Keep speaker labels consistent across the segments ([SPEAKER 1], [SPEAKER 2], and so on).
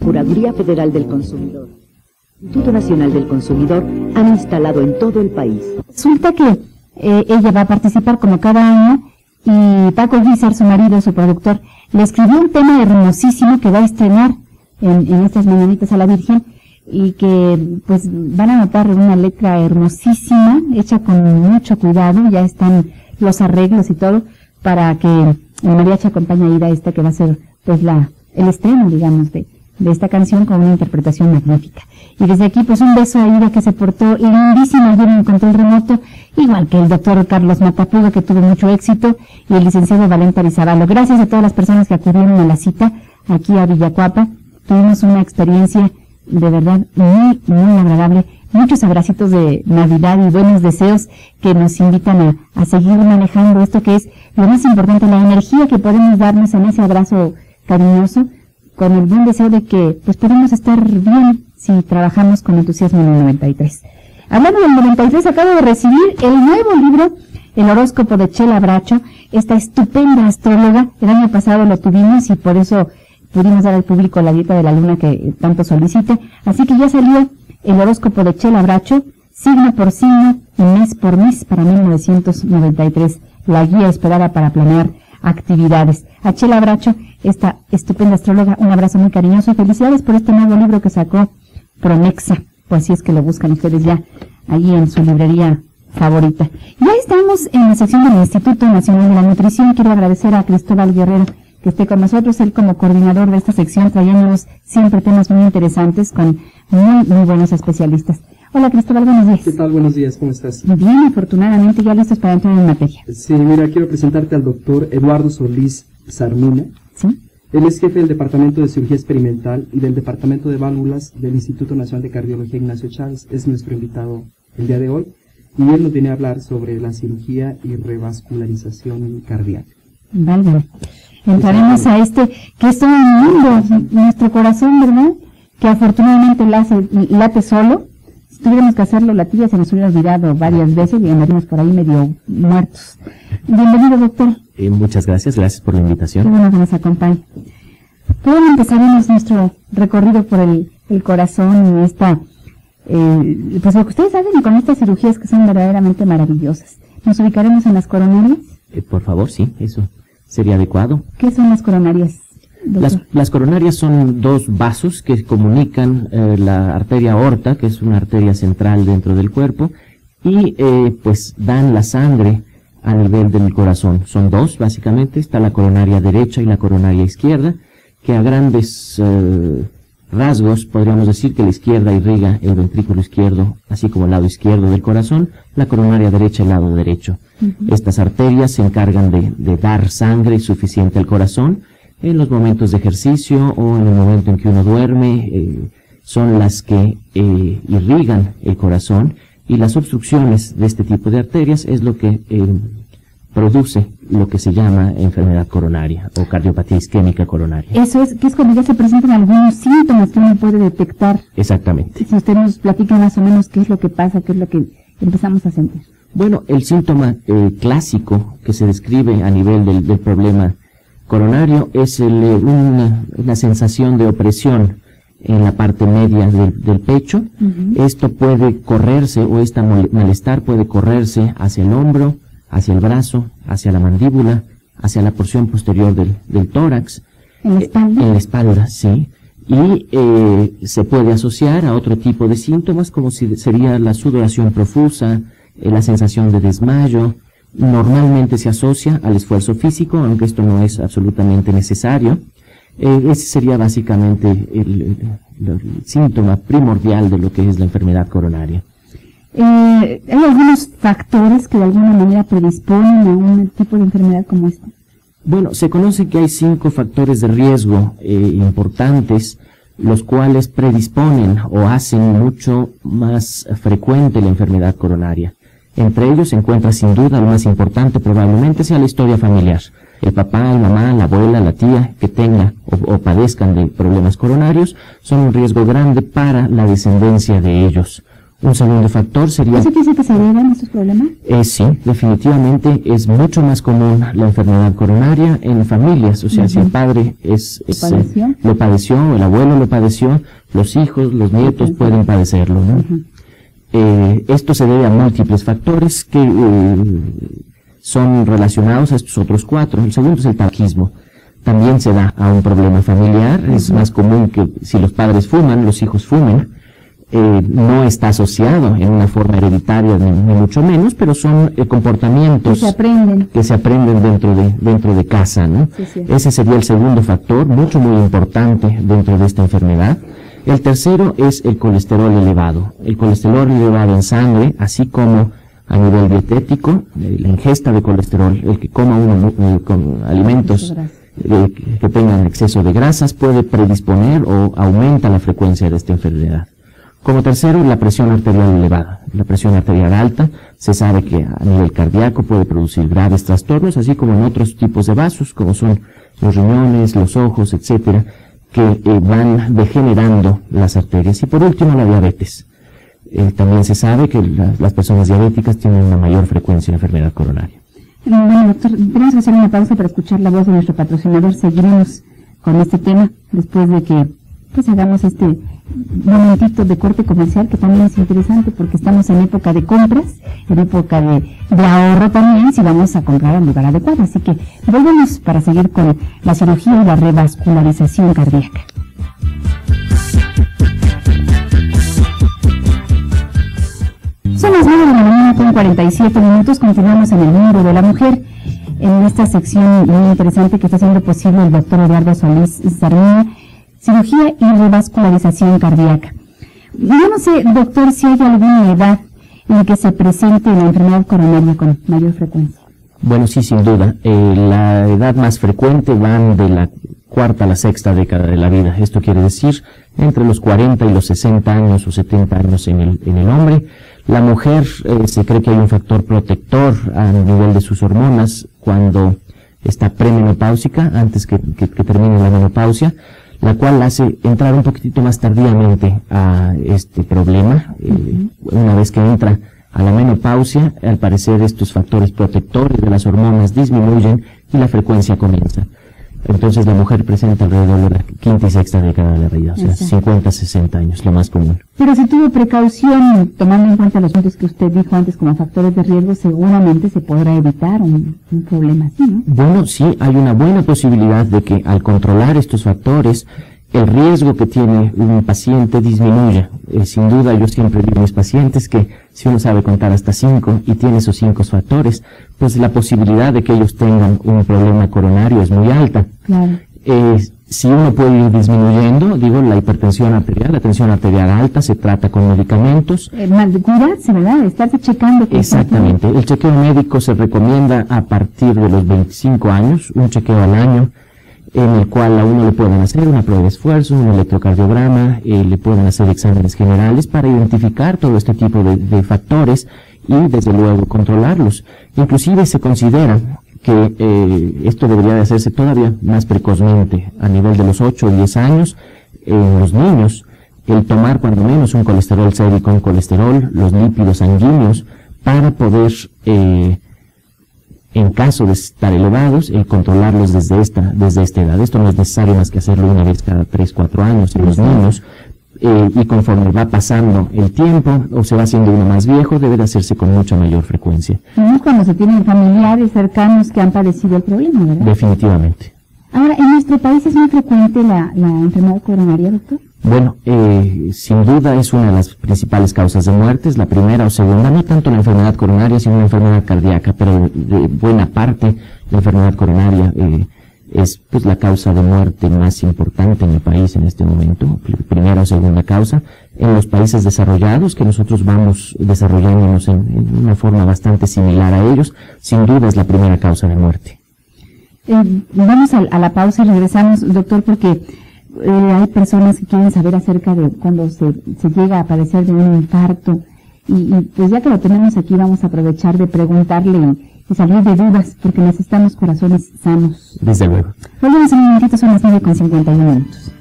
[SPEAKER 1] Procuraduría Federal del Consumidor, Instituto Nacional del Consumidor han instalado en todo el país.
[SPEAKER 2] Resulta que ella va a participar como cada año y Paco Guizar, su marido, su productor, le escribió un tema hermosísimo que va a estrenar en estas mañanitas a la Virgen y que pues van a notar una letra hermosísima, hecha con mucho cuidado, ya están los arreglos y todo para que el mariachi acompañe a Ida esta que va a ser pues el estreno, digamos, de esta canción con una interpretación magnífica. Y desde aquí, pues un beso a Ida que se portó lindísima ayer en control remoto, igual que el doctor Carlos Matapuga, que tuvo mucho éxito, y el licenciado Valente Arizabalo. Gracias a todas las personas que acudieron a la cita aquí a Villacuapa. Tuvimos una experiencia de verdad muy, muy agradable. Muchos abracitos de Navidad y buenos deseos que nos invitan a seguir manejando esto que es lo más importante, la energía que podemos darnos en ese abrazo cariñoso, con el buen deseo de que pues podemos estar bien si trabajamos con entusiasmo en el 93. Hablando del 93, acabo de recibir el nuevo libro, El horóscopo de Chela Bracho, esta estupenda astróloga. El año pasado lo tuvimos y por eso pudimos dar al público la dieta de la luna que tanto solicite. Así que ya salió el horóscopo de Chela Bracho, signo por signo y mes por mes para 1993. La guía esperada para planear actividades. A Chela Bracho, esta estupenda astróloga, un abrazo muy cariñoso y felicidades por este nuevo libro que sacó Pronexa, pues si es que lo buscan ustedes ya allí en su librería favorita. Ya estamos en la sección del Instituto Nacional de la Nutrición. Quiero agradecer a Cristóbal Guerrero que esté con nosotros, él como coordinador de esta sección, trayéndonos siempre temas muy interesantes con muy, muy buenos especialistas. Hola Cristóbal, buenos días.
[SPEAKER 3] ¿Qué tal? Buenos días, ¿cómo estás?
[SPEAKER 2] Bien, afortunadamente ya listos para entrar en materia.
[SPEAKER 3] Sí, mira, quiero presentarte al doctor Eduardo Solís Sarmina.
[SPEAKER 2] ¿Sí?
[SPEAKER 3] Él es jefe del Departamento de Cirugía Experimental y del Departamento de Válvulas del Instituto Nacional de Cardiología Ignacio Chávez. Es nuestro invitado el día de hoy y él nos viene a hablar sobre la cirugía y revascularización cardíaca.
[SPEAKER 2] Vale. Entraremos a que es todo un mundo, nuestro corazón, ¿verdad? Que afortunadamente late solo. Si tuviéramos que hacerlo, latilla se nos hubiera olvidado varias veces y andaríamos por ahí medio muertos. Bienvenido, doctor.
[SPEAKER 4] Muchas gracias por la invitación.
[SPEAKER 2] Qué bueno que nos acompañe. ¿Cómo empezaremos nuestro recorrido por el corazón y esta, pues lo que ustedes hacen con estas cirugías que son verdaderamente maravillosas? ¿Nos ubicaremos en las coronarias?
[SPEAKER 4] Por favor, sí, eso sería adecuado.
[SPEAKER 2] ¿Qué son las coronarias?
[SPEAKER 4] Las coronarias son dos vasos que comunican la arteria aorta, que es una arteria central dentro del cuerpo, y pues dan la sangre a nivel del corazón. Son dos, básicamente. Está la coronaria derecha y la coronaria izquierda, que a grandes rasgos podríamos decir que la izquierda irriga el ventrículo izquierdo, así como el lado izquierdo del corazón, la coronaria derecha el lado derecho. Estas arterias se encargan de dar sangre suficiente al corazón en los momentos de ejercicio o en el momento en que uno duerme. Son las que irrigan el corazón, y las obstrucciones de este tipo de arterias es lo que produce lo que se llama enfermedad coronaria o cardiopatía isquémica coronaria.
[SPEAKER 2] Eso es, que es cuando ya se presentan algunos síntomas que uno puede detectar.
[SPEAKER 4] Exactamente.
[SPEAKER 2] Si usted nos platica más o menos qué es lo que pasa, qué es lo que empezamos a sentir.
[SPEAKER 4] Bueno, el síntoma clásico que se describe a nivel del problema coronario es una sensación de opresión en la parte media del pecho. Esto puede correrse, o este malestar puede correrse hacia el hombro, hacia el brazo, hacia la mandíbula, hacia la porción posterior del tórax.
[SPEAKER 2] ¿En la espalda?
[SPEAKER 4] En la espalda, sí. Y se puede asociar a otro tipo de síntomas, como sería la sudoración profusa, la sensación de desmayo. Normalmente se asocia al esfuerzo físico, aunque esto no es absolutamente necesario. Ese sería básicamente el síntoma primordial de lo que es la enfermedad coronaria.
[SPEAKER 2] ¿Hay algunos factores que de alguna manera predisponen a un tipo de enfermedad como esta?
[SPEAKER 4] Bueno, se conoce que hay 5 factores de riesgo importantes, los cuales predisponen o hacen mucho más frecuente la enfermedad coronaria. Entre ellos se encuentra sin duda lo más importante, probablemente sea la historia familiar. El papá, la mamá, la abuela, la tía que tenga o padezcan de problemas coronarios son un riesgo grande para la descendencia de ellos. Un segundo factor sería...
[SPEAKER 2] ¿Eso quiere decir que se heredan estos problemas?
[SPEAKER 4] Sí, definitivamente es mucho más común la enfermedad coronaria en familias, o sea, si el padre lo padeció, el abuelo lo padeció, los hijos, los nietos pueden padecerlo, ¿no? Esto se debe a múltiples factores que son relacionados a estos otros 4. El segundo es el tabaquismo. También se da a un problema familiar. Es más común que si los padres fuman, los hijos fumen. No está asociado en una forma hereditaria ni mucho menos, pero son comportamientos que se aprenden dentro de casa, ¿no? Sí. Ese sería el segundo factor, muy importante dentro de esta enfermedad. El tercero es el colesterol elevado. El colesterol elevado en sangre, así como a nivel dietético, la ingesta de colesterol, el que coma uno con alimentos que tengan exceso de grasas puede predisponer o aumenta la frecuencia de esta enfermedad. Como tercero, la presión arterial elevada. La presión arterial alta se sabe que a nivel cardíaco puede producir graves trastornos, así como en otros tipos de vasos, como son los riñones, los ojos, etcétera, que van degenerando las arterias. Y por último, la diabetes. También se sabe que las personas diabéticas tienen una mayor frecuencia de enfermedad coronaria.
[SPEAKER 2] Bueno, doctor, tenemos que hacer una pausa para escuchar la voz de nuestro patrocinador. Seguiremos con este tema después de que hagamos este momentito de corte comercial, que también es interesante porque estamos en época de compras, en época de ahorro también, si vamos a comprar al lugar adecuado. Así que volvemos para seguir con la cirugía y la revascularización cardíaca. Son las 9 de la mañana con 47 minutos. Continuamos en el mundo de la mujer, en esta sección muy interesante que está haciendo posible el doctor Eduardo Solís Sarmiño, cirugía y revascularización cardíaca. Yo no sé, doctor, si hay alguna edad en que se presente la enfermedad coronaria con mayor frecuencia.
[SPEAKER 4] Bueno, sí, sin duda. La edad más frecuente van de la 4ª a la 6ª década de la vida. Esto quiere decir entre los 40 y los 60 años o 70 años en el hombre. La mujer, se cree que hay un factor protector a nivel de sus hormonas cuando está premenopáusica, antes que termine la menopausia, la cual hace entrar un poquitito más tardíamente a este problema. Una vez que entra a la menopausia, al parecer estos factores protectores de las hormonas disminuyen y la frecuencia comienza. Entonces la mujer presenta alrededor de la 5ª y 6ª década de la vida, o sea, 50, 60 años, lo más común.
[SPEAKER 2] Pero si tuvo precaución, tomando en cuenta los puntos que usted dijo antes como factores de riesgo, seguramente se podrá evitar un problema así, ¿no?
[SPEAKER 4] Bueno, sí, hay una buena posibilidad de que al controlar estos factores, el riesgo que tiene un paciente disminuya. Sin duda, yo siempre digo a mis pacientes que si uno sabe contar hasta 5 y tiene esos 5 factores, pues la posibilidad de que ellos tengan un problema coronario es muy alta.
[SPEAKER 2] Claro.
[SPEAKER 4] Si uno puede ir disminuyendo, digo, la hipertensión arterial, la tensión arterial alta, se trata con medicamentos.
[SPEAKER 2] Cuidarse, ¿verdad? Estarse checando.
[SPEAKER 4] Exactamente. El chequeo médico se recomienda a partir de los 25 años, un chequeo al año, en el cual a uno le pueden hacer una prueba de esfuerzo, un electrocardiograma, le pueden hacer exámenes generales para identificar todo este tipo de factores y desde luego controlarlos. Inclusive se considera que esto debería de hacerse todavía más precozmente, a nivel de los 8 o 10 años, en los niños, el tomar cuando menos un colesterol sérico, un colesterol, los lípidos sanguíneos, para poder, en caso de estar elevados, controlarlos desde esta edad. Esto no es necesario más que hacerlo una vez cada 3, 4 años en los niños, y conforme va pasando el tiempo o se va haciendo uno más viejo, debe de hacerse con mucha mayor frecuencia.
[SPEAKER 2] Y cuando se tienen familiares cercanos que han padecido el problema, ¿verdad?
[SPEAKER 4] Definitivamente.
[SPEAKER 2] Ahora, ¿en nuestro país es muy frecuente la enfermedad coronaria, doctor?
[SPEAKER 4] Bueno, sin duda es una de las principales causas de muertes, la primera o segunda, no tanto la enfermedad coronaria, sino la enfermedad cardíaca, pero de buena parte la enfermedad coronaria es pues la causa de muerte más importante en el país en este momento, primera o segunda causa. En los países desarrollados, que nosotros vamos desarrollándonos en una forma bastante similar a ellos, sin duda es la primera causa de muerte.
[SPEAKER 2] Vamos a la pausa y regresamos, doctor, porque hay personas que quieren saber acerca de cuando se llega a padecer de un infarto, y pues ya que lo tenemos aquí vamos a aprovechar de preguntarle y salir de dudas, porque necesitamos corazones sanos.
[SPEAKER 4] Desde luego.
[SPEAKER 2] Volvemos en un momentito, son las 9:51 minutos.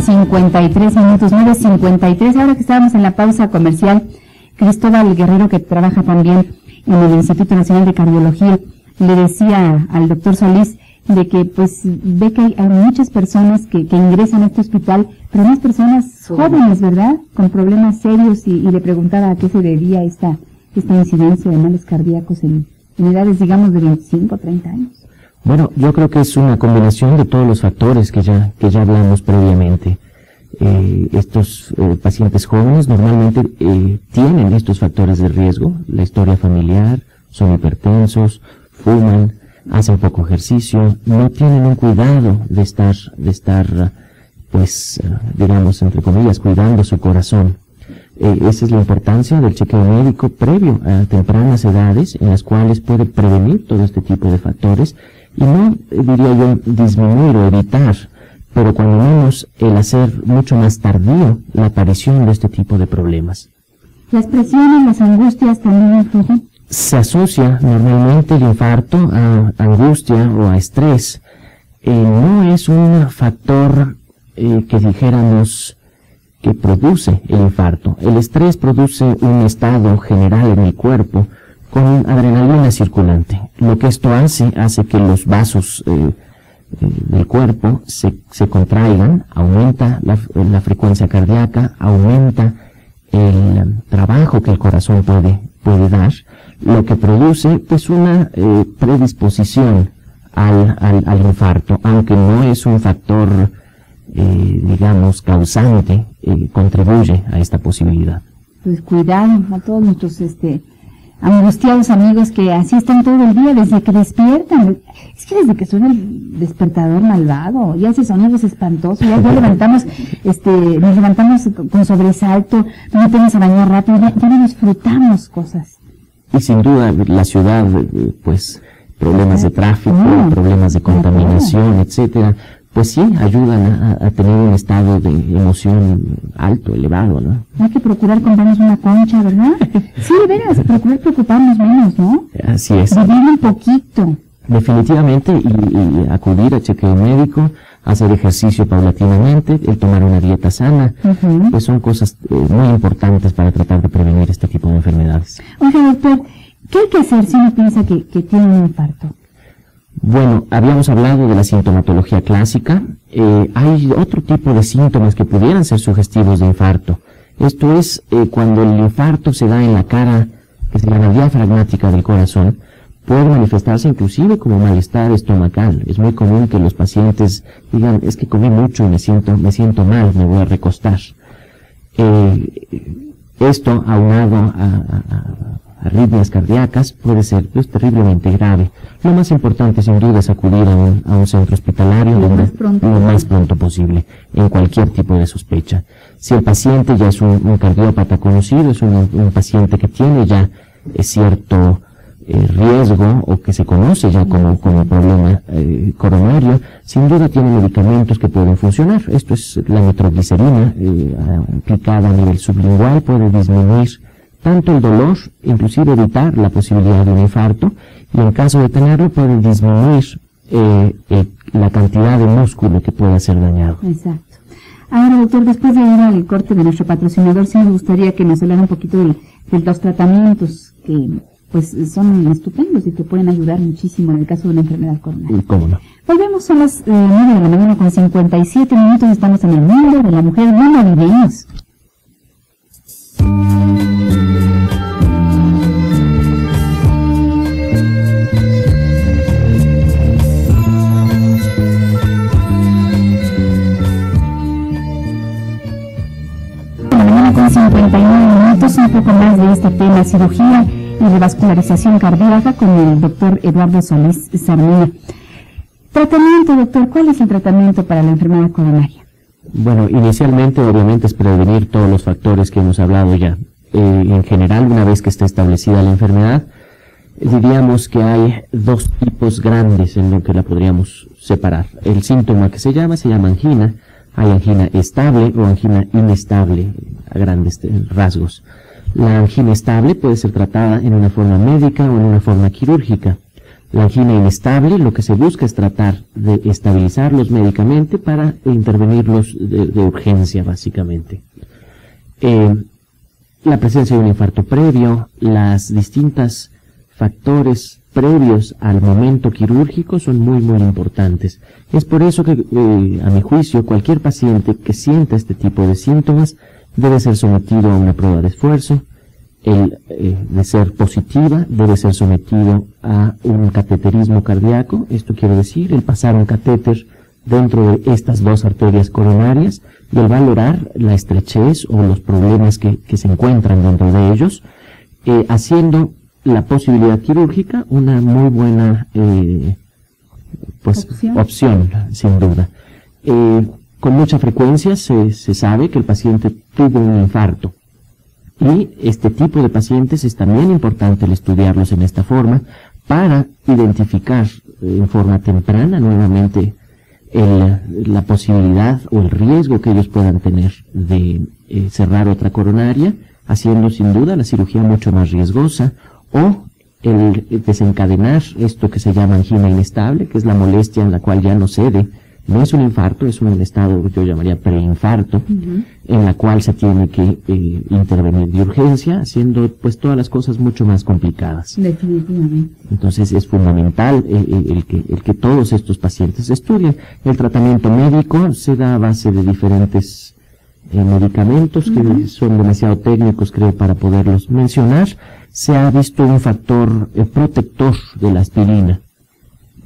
[SPEAKER 2] 9:53, 9:53. Ahora que estábamos en la pausa comercial, Cristóbal Guerrero, que trabaja también en el Instituto Nacional de Cardiología, le decía al doctor Solís de que pues ve que hay muchas personas que ingresan a este hospital, pero más personas jóvenes, ¿verdad?, con problemas serios, y le preguntaba a qué se debía esta incidencia de males cardíacos en edades, digamos, de 25 o 30 años.
[SPEAKER 4] Bueno, yo creo que es una combinación de todos los factores que ya hablamos previamente. Estos pacientes jóvenes normalmente tienen estos factores de riesgo, la historia familiar, son hipertensos, fuman, hacen poco ejercicio, no tienen un cuidado de estar, pues, digamos, entre comillas, cuidando su corazón. Esa es la importancia del chequeo médico previo a tempranas edades, en las cuales puede prevenir todo este tipo de factores, y no, diría yo, disminuir o evitar, pero cuando menos el hacer mucho más tardío la aparición de este tipo de problemas.
[SPEAKER 2] ¿Las presiones, las angustias también influyen?
[SPEAKER 4] Se asocia normalmente el infarto a angustia o a estrés. No es un factor que dijéramos que produce el infarto. El estrés produce un estado general en el cuerpo con adrenalina circulante. Lo que esto hace que los vasos del cuerpo se contraigan, aumenta la frecuencia cardíaca, aumenta el trabajo que el corazón puede dar, lo que produce pues una predisposición al infarto, aunque no es un factor digamos causante, contribuye a esta posibilidad.
[SPEAKER 2] Pues cuidado a todos nuestros angustiados amigos que así están todo el día desde que despiertan. Es que desde que suena el despertador malvado, ya ese sonido es espantoso, ya levantamos, nos levantamos con sobresalto, no metemos a bañar rápido, ya no disfrutamos cosas.
[SPEAKER 4] Y sin duda la ciudad, pues problemas de tráfico, problemas de contaminación, etcétera, pues sí, ayudan a tener un estado de emoción alto, elevado, ¿no?
[SPEAKER 2] Hay que procurar comprarnos una concha, ¿verdad? Sí, de veras, procurar preocuparnos menos, ¿no?
[SPEAKER 4] Así es.
[SPEAKER 2] Vivir un poquito.
[SPEAKER 4] Definitivamente, y acudir a chequeo médico, hacer ejercicio paulatinamente, el tomar una dieta sana, pues son cosas muy importantes para tratar de prevenir este tipo de enfermedades.
[SPEAKER 2] Oiga, doctor, ¿qué hay que hacer si uno piensa que tiene un infarto?
[SPEAKER 4] Bueno, habíamos hablado de la sintomatología clásica. Hay otro tipo de síntomas que pudieran ser sugestivos de infarto. Esto es cuando el infarto se da en la cara, que se llama diafragmática del corazón, puede manifestarse inclusive como malestar estomacal. Es muy común que los pacientes digan, es que comí mucho y me siento mal, me voy a recostar. Esto, aunado a arritmias cardíacas, puede ser pues terriblemente grave. Lo más importante sin duda es acudir a un centro hospitalario lo más pronto posible, en cualquier tipo de sospecha. Si el paciente ya es un cardiópata conocido, es un paciente que tiene ya cierto riesgo o que se conoce ya como problema coronario, sin duda tiene medicamentos que pueden funcionar. Esto es la nitroglicerina aplicada a nivel sublingual, puede disminuir tanto el dolor, inclusive evitar la posibilidad de un infarto, y en caso de tenerlo puede disminuir la cantidad de músculo que pueda ser dañado.
[SPEAKER 2] Exacto. Ahora, doctor, después de ir al corte de nuestro patrocinador, sí me gustaría que nos hablara un poquito de los tratamientos que pues son estupendos y que pueden ayudar muchísimo en el caso de una enfermedad coronaria.
[SPEAKER 4] ¿Cómo no?
[SPEAKER 2] Volvemos, son las 9 de la mañana con 57 minutos, estamos en el mundo de la mujer, no navideños. Con 59 minutos, un poco más de este tema, cirugía y revascularización cardíaca, con el doctor Eduardo Solís Sarmiento. Tratamiento, doctor, ¿cuál es el tratamiento para la enfermedad coronaria?
[SPEAKER 4] Bueno, inicialmente obviamente es prevenir todos los factores que hemos hablado ya. En general, una vez que esté establecida la enfermedad, diríamos que hay dos tipos grandes en lo que la podríamos separar. El síntoma que se llama angina. Hay angina estable o angina inestable, a grandes rasgos. La angina estable puede ser tratada en una forma médica o en una forma quirúrgica. La angina inestable, lo que se busca es tratar de estabilizarlos médicamente para intervenirlos de urgencia, básicamente. La presencia de un infarto previo, las distintas factores previos al momento quirúrgico son muy importantes. Es por eso que, a mi juicio, cualquier paciente que sienta este tipo de síntomas debe ser sometido a una prueba de esfuerzo. De ser positiva, debe ser sometido a un cateterismo cardíaco. Esto quiere decir el pasar un catéter dentro de estas dos arterias coronarias y el valorar la estrechez o los problemas que se encuentran dentro de ellos, haciendo la posibilidad quirúrgica una muy buena opción, sin duda. Con mucha frecuencia se sabe que el paciente tuvo un infarto. Y este tipo de pacientes es también importante el estudiarlos en esta forma para identificar en forma temprana nuevamente la posibilidad o el riesgo que ellos puedan tener de cerrar otra coronaria, haciendo sin duda la cirugía mucho más riesgosa, o el desencadenar esto que se llama angina inestable, que es la molestia en la cual ya no cede. No es un infarto, es un estado que yo llamaría preinfarto, en la cual se tiene que intervenir de urgencia, haciendo pues todas las cosas mucho más complicadas.
[SPEAKER 2] Definitivamente.
[SPEAKER 4] Entonces es fundamental el que todos estos pacientes estudien. El tratamiento médico se da a base de diferentes medicamentos que son demasiado técnicos, creo, para poderlos mencionar. Se ha visto un factor protector de la aspirina.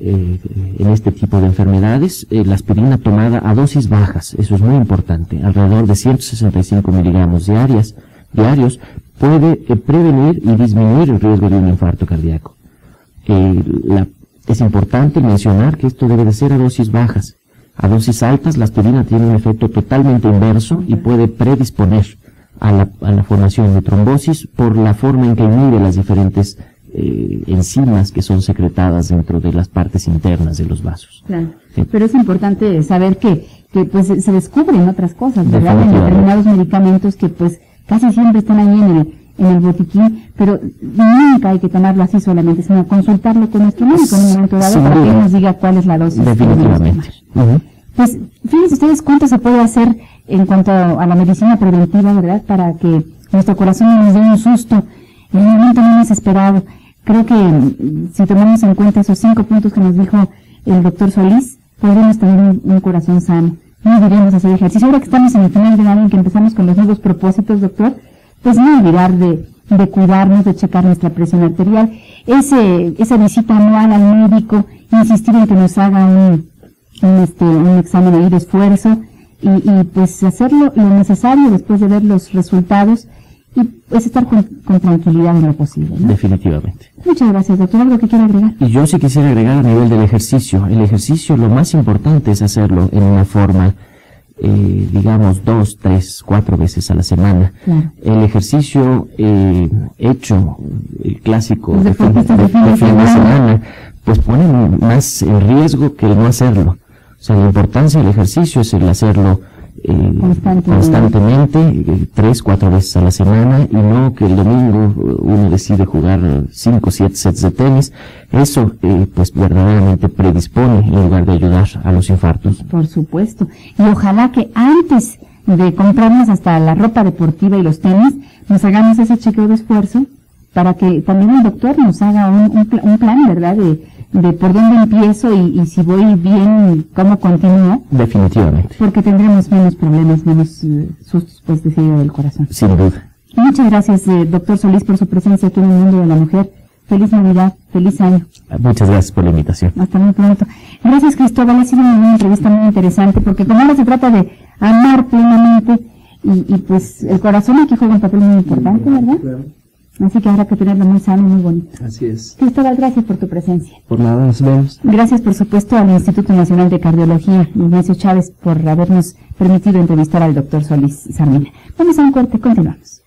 [SPEAKER 4] En este tipo de enfermedades, la aspirina tomada a dosis bajas, eso es muy importante, alrededor de 165 miligramos diarios, puede prevenir y disminuir el riesgo de un infarto cardíaco. Es importante mencionar que esto debe de ser a dosis bajas. A dosis altas, la aspirina tiene un efecto totalmente inverso y puede predisponer a la formación de trombosis por la forma en que inhibe las diferentes enzimas que son secretadas dentro de las partes internas de los vasos. Claro.
[SPEAKER 2] Sí. Pero es importante saber que pues se descubren otras cosas, ¿verdad? En determinados medicamentos que pues casi siempre están ahí en el botiquín, pero nunca hay que tomarlo así solamente, sino consultarlo con nuestro médico en un momento dado para que nos diga cuál es la dosis.
[SPEAKER 4] Definitivamente.
[SPEAKER 2] Pues fíjense ustedes cuánto se puede hacer en cuanto a la medicina preventiva, ¿verdad? Para que nuestro corazón no nos dé un susto en un momento menos esperado. Creo que si tomamos en cuenta esos 5 puntos que nos dijo el doctor Solís, podremos tener un corazón sano. No olvidemos hacer ejercicio. Ahora que estamos en el final del año, en que empezamos con los nuevos propósitos, doctor, pues no olvidar de cuidarnos, de checar nuestra presión arterial. Esa visita anual al médico, insistir en que nos haga un examen ahí de esfuerzo y pues hacer lo necesario después de ver los resultados. Y pues estar con tranquilidad en lo posible, ¿no?
[SPEAKER 4] Definitivamente.
[SPEAKER 2] Muchas gracias, doctor. ¿Algo que quiera agregar?
[SPEAKER 4] Y yo sí quisiera agregar a nivel del ejercicio. El ejercicio, lo más importante es hacerlo en una forma, digamos, 2, 3, 4 veces a la semana. Claro. El ejercicio hecho, el clásico de fin de semana, pues pone más en riesgo que el no hacerlo. O sea, la importancia del ejercicio es el hacerlo constantemente 3, 4 veces a la semana, y no que el domingo uno decide jugar 5, 7 sets de tenis. Eso pues verdaderamente predispone en lugar de ayudar a los infartos.
[SPEAKER 2] Por supuesto. Y ojalá que antes de comprarnos hasta la ropa deportiva y los tenis, nos hagamos ese chequeo de esfuerzo para que también el doctor nos haga un plan, ¿verdad? De por dónde empiezo y si voy bien, cómo continúo.
[SPEAKER 4] Definitivamente.
[SPEAKER 2] Porque tendremos menos problemas, menos sustos, pues, decidido del corazón.
[SPEAKER 4] Sin duda.
[SPEAKER 2] Muchas gracias, doctor Solís, por su presencia aquí en el Mundo de la Mujer. Feliz Navidad, feliz año.
[SPEAKER 4] Muchas gracias por la invitación.
[SPEAKER 2] Hasta muy pronto. Gracias, Cristóbal. Ha sido una entrevista muy interesante porque como ahora se trata de amar plenamente y pues el corazón aquí juega un papel muy importante, ¿verdad? Claro. Así que habrá que tenerlo muy sano y muy bonito.
[SPEAKER 3] Así es.
[SPEAKER 2] Cristóbal, gracias por tu presencia.
[SPEAKER 3] Por nada, nos vemos.
[SPEAKER 2] Gracias, por supuesto, al Instituto Nacional de Cardiología, Ignacio Chávez, por habernos permitido entrevistar al doctor Solís Sarmina. Vamos a un corte, continuamos.